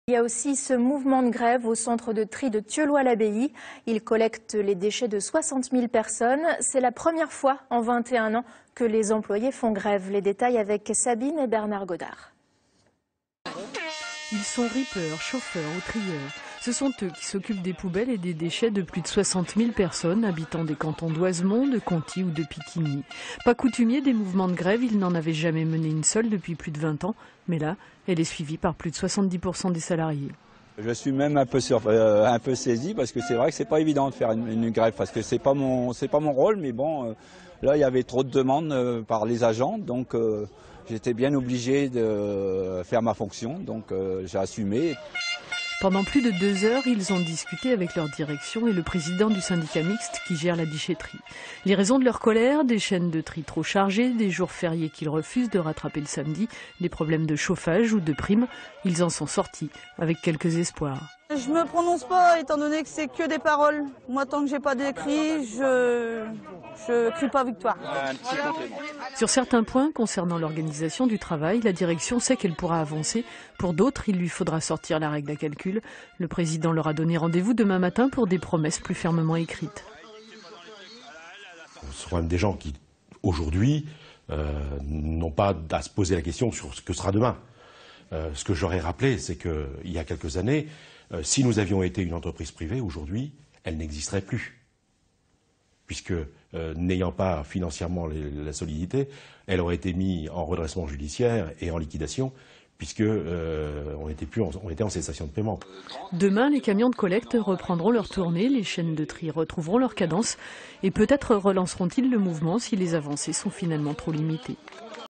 Il y a aussi ce mouvement de grève au centre de tri de Thieulois-l'Abbaye. Il collecte les déchets de 60 000 personnes. C'est la première fois en 21 ans que les employés font grève. Les détails avec Sabine et Bernard Godard. Ils sont rippeurs, chauffeurs ou trieurs. Ce sont eux qui s'occupent des poubelles et des déchets de plus de 60 000 personnes habitant des cantons d'Oisemont, de Conty ou de Piquigny. Pas coutumier des mouvements de grève, il n'en avait jamais mené une seule depuis plus de 20 ans. Mais là, elle est suivie par plus de 70% des salariés. Je suis même un peu saisi parce que c'est vrai que c'est pas évident de faire une grève parce que c'est pas mon rôle, mais bon, là il y avait trop de demandes par les agents, donc j'étais bien obligé de faire ma fonction, donc j'ai assumé. Pendant plus de 2 heures, ils ont discuté avec leur direction et le président du syndicat mixte qui gère la déchetterie. Les raisons de leur colère, des chaînes de tri trop chargées, des jours fériés qu'ils refusent de rattraper le samedi, des problèmes de chauffage ou de primes, ils en sont sortis avec quelques espoirs. Je me prononce pas étant donné que c'est que des paroles. Moi, tant que j'ai pas d'écrit, je crie pas victoire. Sur certains points concernant l'organisation du travail, la direction sait qu'elle pourra avancer. Pour d'autres, il lui faudra sortir la règle à calcul. Le président leur a donné rendez-vous demain matin pour des promesses plus fermement écrites. Ce sont quand même des gens qui, aujourd'hui, n'ont pas à se poser la question sur ce que sera demain. Ce que j'aurais rappelé, c'est qu'il y a quelques années, si nous avions été une entreprise privée, aujourd'hui, elle n'existerait plus. Puisque, n'ayant pas financièrement la solidité, elle aurait été mise en redressement judiciaire et en liquidation, puisque on était en cessation de paiement. Demain, les camions de collecte reprendront leur tournée, les chaînes de tri retrouveront leur cadence, et peut-être relanceront-ils le mouvement si les avancées sont finalement trop limitées.